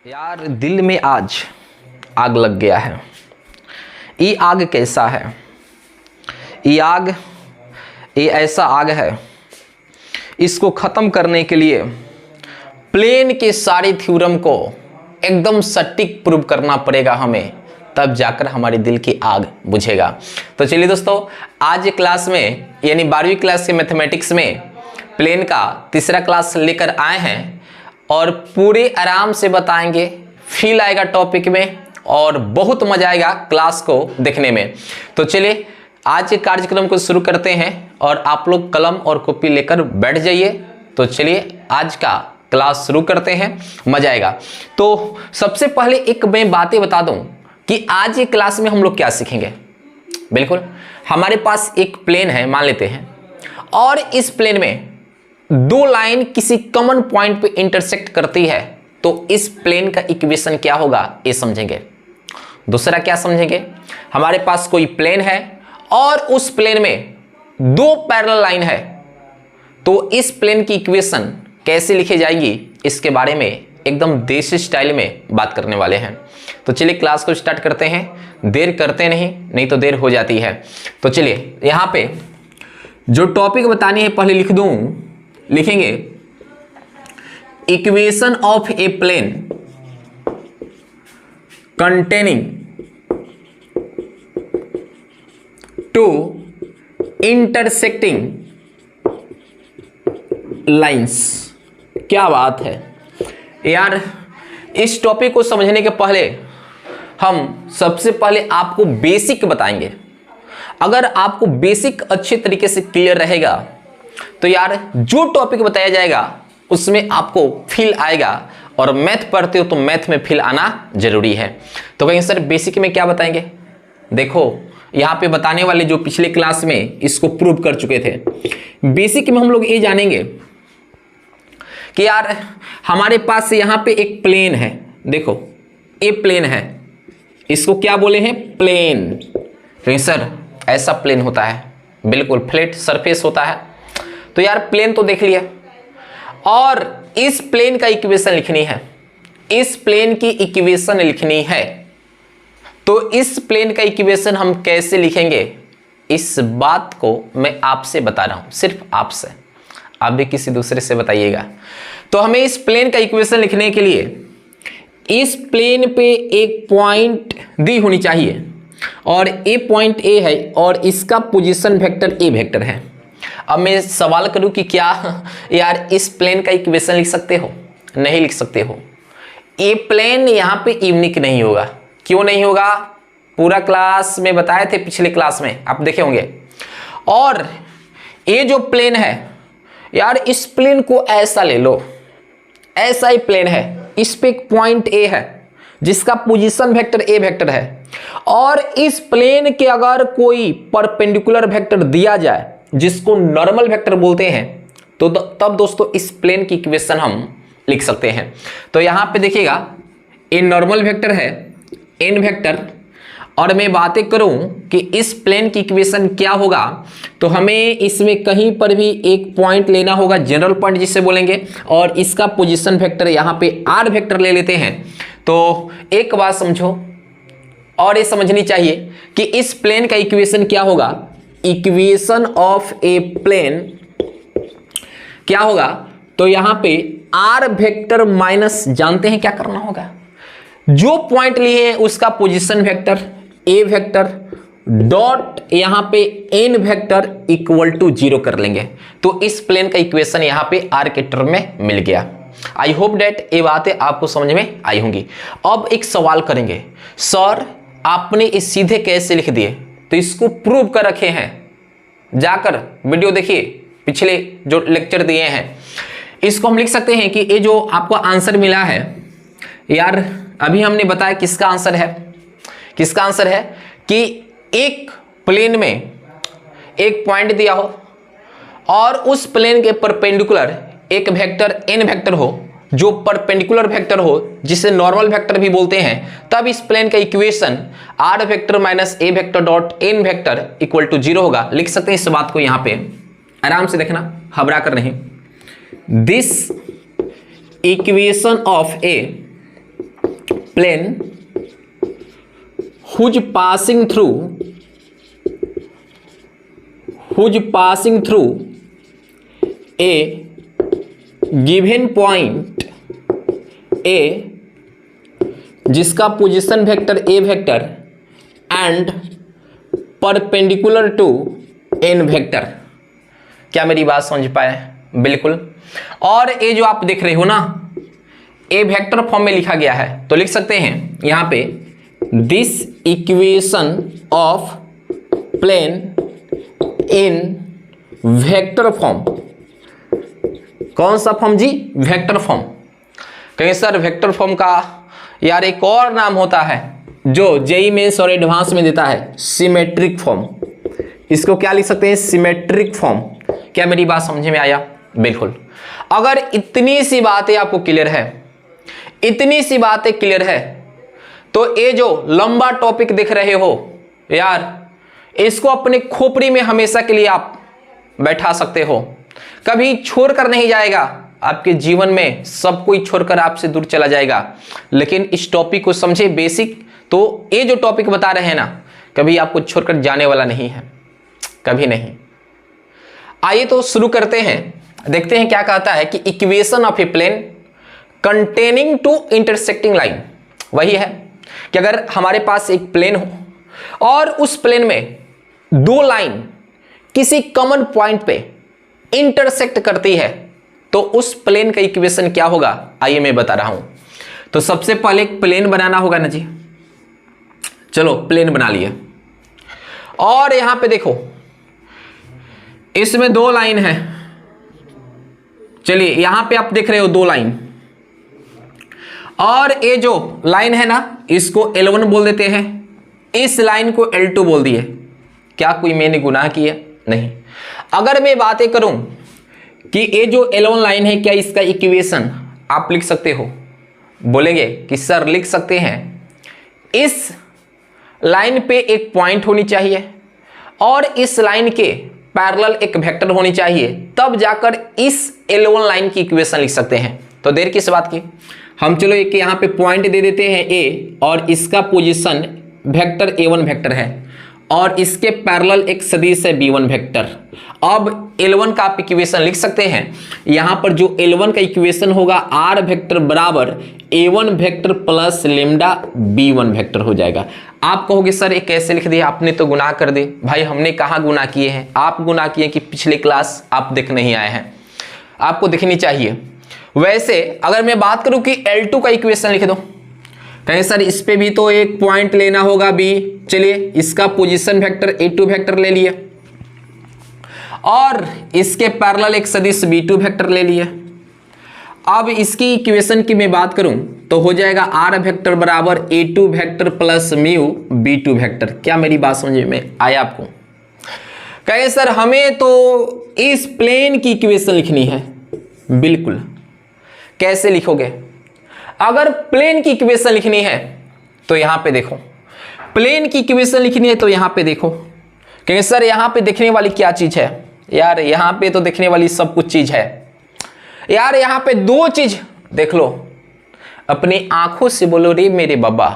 यार दिल में आज आग लग गया है। ये आग कैसा है? ये ऐसा आग है, इसको ख़त्म करने के लिए प्लेन के सारे थ्योरम को एकदम सटीक प्रूव करना पड़ेगा हमें, तब जाकर हमारे दिल की आग बुझेगा। तो चलिए दोस्तों, आज क्लास में यानी 12वीं क्लास के मैथमेटिक्स में प्लेन का तीसरा क्लास लेकर आए हैं और पूरे आराम से बताएंगे, फील आएगा टॉपिक में और बहुत मजा आएगा क्लास को देखने में। तो चलिए आज के कार्यक्रम को शुरू करते हैं और आप लोग कलम और कॉपी लेकर बैठ जाइए। तो चलिए आज का क्लास शुरू करते हैं, मजा आएगा। तो सबसे पहले एक मैं बातें बता दूं कि आज की क्लास में हम लोग क्या सीखेंगे। बिल्कुल, हमारे पास एक प्लेन है मान लेते हैं, और इस प्लेन में दो लाइन किसी कॉमन पॉइंट पे इंटरसेक्ट करती है, तो इस प्लेन का इक्वेशन क्या होगा ये समझेंगे। दूसरा क्या समझेंगे, हमारे पास कोई प्लेन है और उस प्लेन में दो पैरेलल लाइन है, तो इस प्लेन की इक्वेशन कैसे लिखी जाएगी इसके बारे में एकदम देसी स्टाइल में बात करने वाले हैं। तो चलिए क्लास को स्टार्ट करते हैं, देर करते नहीं तो देर हो जाती है। तो चलिए यहाँ पे जो टॉपिक बतानी है पहले लिख दूं, लिखेंगे equation of a plane containing two intersecting lines. क्या बात है यार, इस टॉपिक को समझने के पहले हम सबसे पहले आपको बेसिक बताएंगे। अगर आपको बेसिक अच्छे तरीके से क्लियर रहेगा तो यार जो टॉपिक बताया जाएगा उसमें आपको फील आएगा, और मैथ पढ़ते हो तो मैथ में फील आना जरूरी है। तो कहीं सर बेसिक में क्या बताएंगे, देखो यहाँ पे बताने वाले जो पिछले क्लास में इसको प्रूव कर चुके थे। बेसिक में हम लोग ये जानेंगे कि यार हमारे पास यहाँ पे एक प्लेन है, देखो ये प्लेन है, इसको क्या बोले हैं, प्लेन। कहीं सर ऐसा प्लेन होता है, बिल्कुल फ्लैट सरफेस होता है। तो यार प्लेन तो देख लिया, और इस प्लेन का इक्वेशन लिखनी है, इस प्लेन की इक्वेशन लिखनी है। तो इस प्लेन का इक्वेशन हम कैसे लिखेंगे, इस बात को मैं आपसे बता रहा हूं, सिर्फ आपसे, आप भी किसी दूसरे से बताइएगा। तो हमें इस प्लेन का इक्वेशन लिखने के लिए इस प्लेन पे एक पॉइंट दी होनी चाहिए, और ए पॉइंट ए है और इसका पोजीशन वेक्टर ए वेक्टर है। अब मैं सवाल करूं कि क्या यार इस प्लेन का इक्वेशन लिख सकते हो? नहीं लिख सकते हो। ये प्लेन यहां पे यूनिक नहीं होगा। क्यों नहीं होगा? पूरा क्लास में बताए थे, पिछले क्लास में आप देखे होंगे। और ये जो प्लेन है यार, इस प्लेन को ऐसा ले लो, ऐसा ही प्लेन है, इस पे एक पॉइंट ए है जिसका पोजीशन वेक्टर ए वेक्टर है, और इस प्लेन के अगर कोई परपेंडिकुलर वेक्टर दिया जाए जिसको नॉर्मल वेक्टर बोलते हैं, तो तब दोस्तों इस प्लेन की इक्वेशन हम लिख सकते हैं। तो यहां पे देखिएगा ये नॉर्मल वेक्टर है एन वेक्टर, और मैं बातें करूं कि इस प्लेन की इक्वेशन क्या होगा, तो हमें इसमें कहीं पर भी एक पॉइंट लेना होगा, जनरल पॉइंट जिसे बोलेंगे, और इसका पोजीशन वेक्टर यहाँ पे आर वेक्टर ले लेते हैं। तो एक बात समझो और ये समझनी चाहिए कि इस प्लेन का इक्वेशन क्या होगा, इक्वेशन ऑफ ए प्लेन क्या होगा, तो यहां पे आर वेक्टर माइनस, जानते हैं क्या करना होगा, जो पॉइंट लिए हैं उसका position vector A vector dot यहां पे एन वेक्टर इक्वल टू 0 कर लेंगे। तो इस प्लेन का इक्वेशन यहां पे आर के टर्म में मिल गया। आई होप डेट ये बातें आपको समझ में आई होंगी। अब एक सवाल करेंगे, सर आपने इस सीधे कैसे लिख दिए? तो इसको प्रूव कर रखे हैं, जाकर वीडियो देखिए, पिछले जो लेक्चर दिए हैं। इसको हम लिख सकते हैं कि ये जो आपको आंसर मिला है यार, अभी हमने बताया किसका आंसर है, किसका आंसर है कि एक प्लेन में एक पॉइंट दिया हो और उस प्लेन के परपेंडिकुलर एक वेक्टर एन वेक्टर हो, जो परपेंडिकुलर वेक्टर हो जिसे नॉर्मल वेक्टर भी बोलते हैं, तब इस प्लेन का equation R vector minus A vector dot N vector equal to 0 होगा। लिख सकते हैं इस बात को, यहां पे आराम से देखना, घबरा कर नहीं। This equation of a plane whose passing through a given point A, जिसका position vector A vector and perpendicular to N vector. क्या मेरी बात समझ पाए? बिल्कुल। और ये जो आप देख रहे हो ना, A वेक्टर फॉर्म में लिखा गया है, तो लिख सकते हैं यहां पे this equation of plane in vector form. कौन सा फॉर्म जी? Vector form. कहीं सर वेक्टर फॉर्म का यार एक और नाम होता है जो जेईई मेंस और एडवांस में देता है, सिमेट्रिक फॉर्म। इसको क्या लिख सकते हैं? Symmetric form. क्या मेरी बात समझ में आया? बिल्कुल। अगर इतनी सी बातें आपको क्लियर है, इतनी सी बातें क्लियर है, तो ये जो लंबा टॉपिक देख रहे हो यार, इसको अपने खोपड़ी में हमेशा के लिए आप बैठा सकते हो, कभी छोड़कर नहीं जाएगा। आपके जीवन में सब कोई छोड़कर आपसे दूर चला जाएगा, लेकिन इस टॉपिक को समझे बेसिक, तो ये जो टॉपिक बता रहे हैं ना, कभी आपको छोड़कर जाने वाला नहीं है, कभी नहीं। आइए तो शुरू करते हैं, देखते हैं क्या कहता है कि equation of a plane containing two intersecting line. वही है कि अगर हमारे पास एक प्लेन हो और उस प्लेन में दो लाइन किसी कॉमन पॉइंट पे इंटरसेक्ट करती है, तो उस प्लेन का इक्वेशन क्या होगा? आइए मैं बता रहा हूं। तो सबसे पहले एक प्लेन बनाना होगा ना जी। चलो प्लेन बना लिए, और यहां पे देखो इसमें दो लाइन है। चलिए यहां पे आप देख रहे हो दो लाइन, और ये जो लाइन है ना, इसको L1 बोल देते हैं, इस लाइन को L2 बोल दिए। क्या कोई मैंने गुनाह किया? नहीं। अगर मैं बातें करूं कि ये जो L1 लाइन है, क्या इसका इक्वेशन आप लिख सकते हो? बोलेंगे कि सर लिख सकते हैं। इस लाइन पे एक पॉइंट होनी चाहिए और इस लाइन के पैरेलल एक वेक्टर होनी चाहिए, तब जाकर इस L1 लाइन की इक्वेशन लिख सकते हैं। तो देर किस बात की, हम चलो एक यहाँ पे पॉइंट दे देते हैं A, और इसका पोजीशन वेक्टर A1 वेक्टर है, और इसके पैरेलल एक सदिश है B1 वेक्टर। अब L1 का आप इक्वेशन लिख सकते हैं। यहां पर जो L1 का इक्वेशन होगा, R वेक्टर बराबर A1 vector plus lambda B1 vector हो जाएगा। आप कहोगे सर ये कैसे लिख दिया, आपने तो गुनाह कर दिए। भाई हमने कहाँ गुनाह किए हैं? आप गुनाह किए कि पिछले क्लास आप देख नहीं आए हैं, आपको देखनी चाहिए। वैसे अगर मैं बात करूं कि L2 का इक्वेशन लिख दो, कहें सर इस पे भी तो एक पॉइंट लेना होगा B। चलिए इसका पोजीशन वेक्टर A2 वेक्टर ले लिए, और इसके पैरेलल एक सदिश B2 वेक्टर ले लिए। अब इसकी इक्वेशन की मैं बात करूं तो हो जाएगा R वेक्टर बराबर A2 vector plus mu B2 vector. क्या मेरी बात समझ में आया आपको? कहें सर हमें तो इस प्लेन की इक्वेशन लिखनी है। बिल्कुल। कैसे लिखोगे? अगर प्लेन की इक्वेशन लिखनी है तो यहां पे देखो, प्लेन की इक्वेशन लिखनी है तो यहां पे देखो। क्योंकि सर यहां पे देखने वाली क्या चीज है? यार यहां पे तो देखने वाली सब कुछ चीज है यार। यहां पे दो चीज देख लो, अपनी आंखों से बोलो रे मेरे बाबा,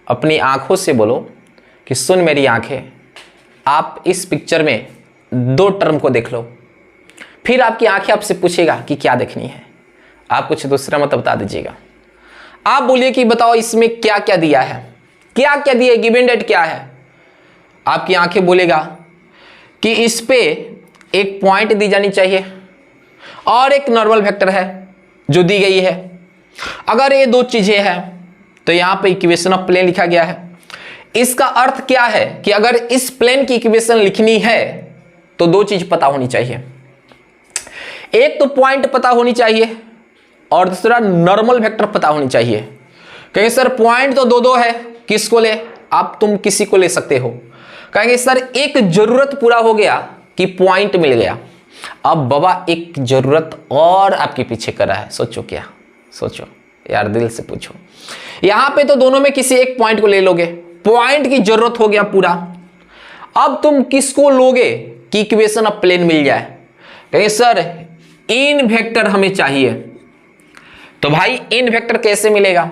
अपनी आंखों से बोलो कि सुन मेरी आंखें। आप इस पिक्चर में दो टर्म को देख लो, फिर आपकी आंखें आपसे पूछेगा कि क्या देखनी है। आप कुछ दूसरा मत बता दीजिएगा। आप बोलिए कि बताओ इसमें क्या क्या दिया है, क्या क्या दिया है, गिवन डेट क्या है। आपकी आंखें बोलेगा कि इस पे एक पॉइंट दी जानी चाहिए और एक नॉर्मल वेक्टर है जो दी गई है। अगर ये दो चीजें हैं तो यहां पे इक्वेशन ऑफ प्लेन लिखा गया है। इसका अर्थ क्या है कि अगर इस प्लेन की इक्वेशन लिखनी है तो दो चीज पता होनी चाहिए। एक तो पॉइंट पता होनी चाहिए और दूसरा नॉर्मल वेक्टर पता होनी चाहिए। कहेंगे सर पॉइंट तो दो दो है, किसको ले? आप तुम किसी को ले सकते हो। कहेंगे सर एक जरूरत पूरा हो गया कि पॉइंट मिल गया, अब बाबा एक जरूरत और आपके पीछे कर रहा है। सोचो क्या, सोचो यार, दिल से पूछो। यहां पे तो दोनों में किसी एक पॉइंट को ले लोगे, पॉइंट की जरूरत हो गया पूरा। अब तुम किसको लोगे कि इक्वेशन ऑफ प्लेन मिल जाए? कहेंगे सर इन वेक्टर हमें चाहिए। तो भाई इन वेक्टर कैसे मिलेगा?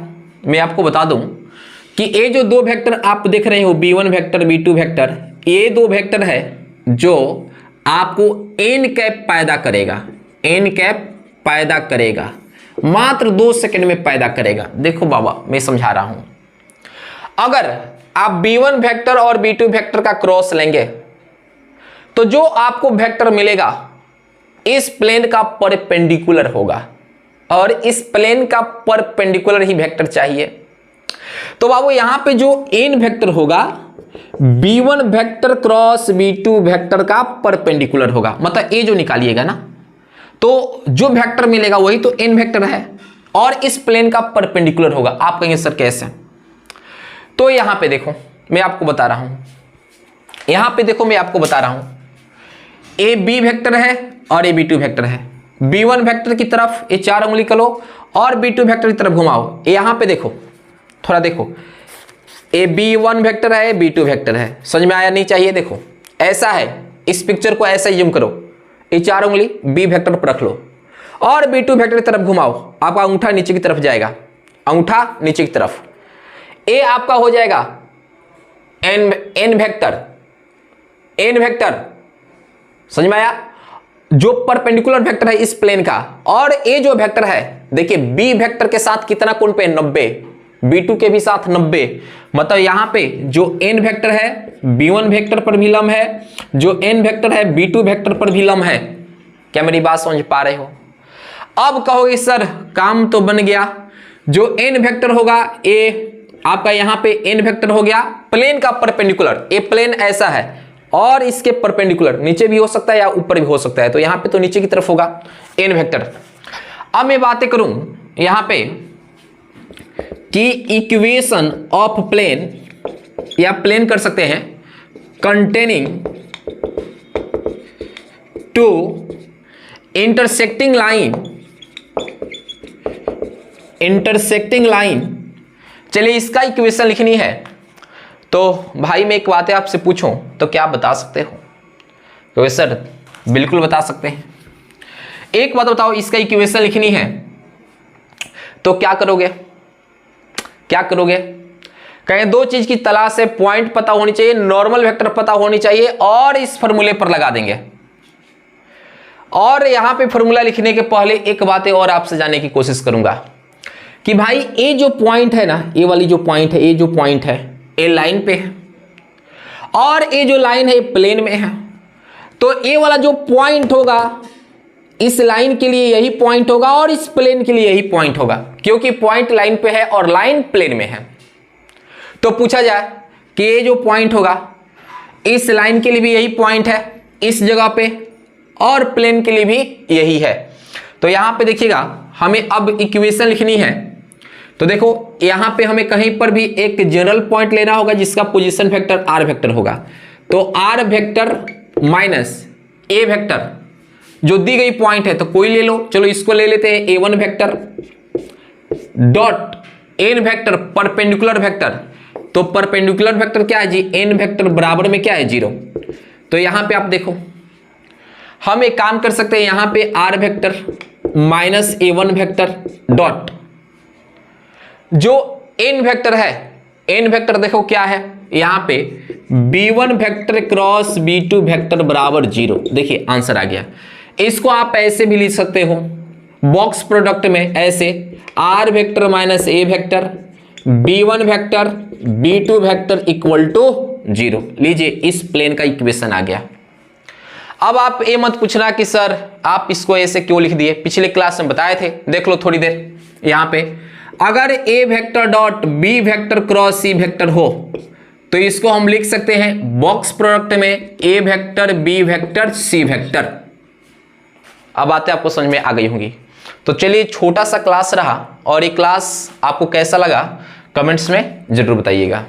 मैं आपको बता दूं कि ये जो दो वेक्टर आप देख रहे हो b1 वेक्टर b2 वेक्टर, ये दो वेक्टर है जो आपको एन कैप पैदा करेगा, एन कैप पैदा करेगा, मात्र 2 सेकंड में पैदा करेगा। देखो बाबा मैं समझा रहा हूं, अगर आप b1 वेक्टर और b2 वेक्टर का क्रॉस लेंगे तो जो आपको वेक्टर मिलेगा इस प्लेन का परपेंडिकुलर होगा, और इस प्लेन का परपेंडिकुलर ही वेक्टर चाहिए। तो बाबू यहां पे जो एन वेक्टर होगा b1 vector cross b2 vector का परपेंडिकुलर होगा, मतलब ये जो निकालिएगा ना, तो जो वेक्टर मिलेगा वही तो एन वेक्टर है और इस प्लेन का परपेंडिकुलर होगा। आप कहेंगे सर कैसे? तो यहां पे देखो मैं आपको बता रहा हूं, यहां पे देखो मैं आपको बता रहा हूं, ए बी वेक्टर है और ए b2 वेक्टर है। b1 वेक्टर की तरफ ये 4 उंगली करो और b2 वेक्टर की तरफ घुमाओ। यहां पे देखो, थोड़ा देखो, ए b1 वेक्टर है, b2 वेक्टर है, समझ में आया नहीं चाहिए? देखो ऐसा है, इस पिक्चर को ऐसा जूम करो, ये 4 उंगली बी वेक्टर पर रख लो और b2 वेक्टर की तरफ घुमाओ, आपका अंगूठा नीचे की तरफ जाएगा, अंगूठा नीचे की तरफ, ए आपका हो जाएगा एन वेक्टर, एन वेक्टर, समझ में आया? जो परपेंडिकुलर वेक्टर है इस प्लेन का, और ए जो वेक्टर है देखिए बी वेक्टर के साथ कितना कोण पे? 90, b2 के भी साथ 90, मतलब यहां पे जो n वेक्टर है b1 वेक्टर पर भी लंब है, जो n वेक्टर है b2 वेक्टर पर भी लंब है। क्या मेरी बात समझ पा रहे हो? अब कहोगे सर काम तो बन गया, जो n वेक्टर होगा ए आपका यहां पे n वेक्टर हो गया प्लेन का परपेंडिकुलर, ए प्लेन ऐसा है और इसके परपेंडिकुलर नीचे भी हो सकता है या ऊपर भी हो सकता है, तो यहां पे तो नीचे की तरफ होगा n वेक्टर। अब मैं बातें करूं यहां पे कि इक्वेशन ऑफ प्लेन, या प्लेन कर सकते हैं containing two intersecting line, intersecting line, चलिए इसका इक्वेशन लिखनी है। तो भाई मैं एक बात आपसे पूछूं तो क्या बता सकते हो? तो सर बिल्कुल बता सकते हैं। एक बात बताओ, इसका इक्वेशन लिखनी है तो क्या करोगे? क्या करोगे? कहें दो चीज की तलाश है, पॉइंट पता होनी चाहिए, नॉर्मल वेक्टर पता होनी चाहिए, और इस फॉर्मूले पर लगा देंगे। और यहां पे फॉर्मूला लिखने के पहले एक बात और आपसे जानने की कोशिश करूंगा कि भाई ये जो पॉइंट है ना, ये वाली जो पॉइंट है, ये जो पॉइंट है ये लाइन पे है और ये जो लाइन है प्लेन में है, तो ये वाला जो पॉइंट होगा इस लाइन के लिए यही पॉइंट होगा और इस प्लेन के लिए यही पॉइंट होगा, क्योंकि पॉइंट लाइन पे है और लाइन प्लेन में है। तो पूछा जाए कि ये जो पॉइंट होगा इस लाइन के लिए भी यही पॉइंट है इस जगह पे और प्लेन के लिए भी यही है। तो यहां पे देखिएगा हमें अब इक्वेशन लिखनी है, तो देखो यहां पे हमें कहीं पर भी एक जनरल पॉइंट लेना होगा जिसका पोजीशन वेक्टर आर वेक्टर होगा। तो R vector minus A vector जो दी गई पॉइंट है तो कोई ले लो, चलो इसको ले लेते हैं A one vector dot N vector perpendicular vector. तो परपेंडिकुलर वेक्टर क्या है जी? एन वेक्टर बराबर में क्या है? 0। तो यहां पे आप देखो हम एक काम कर सकते हैं, यहां पे R vector minus A one vector dot जो एन वेक्टर है, एन वेक्टर देखो क्या है यहां पे b1 vector cross b2 vector बराबर 0। देखिए आंसर आ गया। इसको आप ऐसे भी लिख सकते हो बॉक्स प्रोडक्ट में, ऐसे R vector minus A vector b1 vector b2 vector equal to 0। लीजिए इस प्लेन का इक्वेशन आ गया। अब आप ये मत पूछना कि सर आप इसको ऐसे क्यों लिख दिए, पिछले क्लास में बताए थे, देख लो थोड़ी देर। यहां पे अगर A vector dot B vector cross C vector हो तो इसको हम लिख सकते हैं बॉक्स प्रोडक्ट में A vector B vector C vector. अब बातें आपको समझ में आ गई होंगी। तो चलिए छोटा सा क्लास रहा, और ये क्लास आपको कैसा लगा कमेंट्स में जरूर बताइएगा।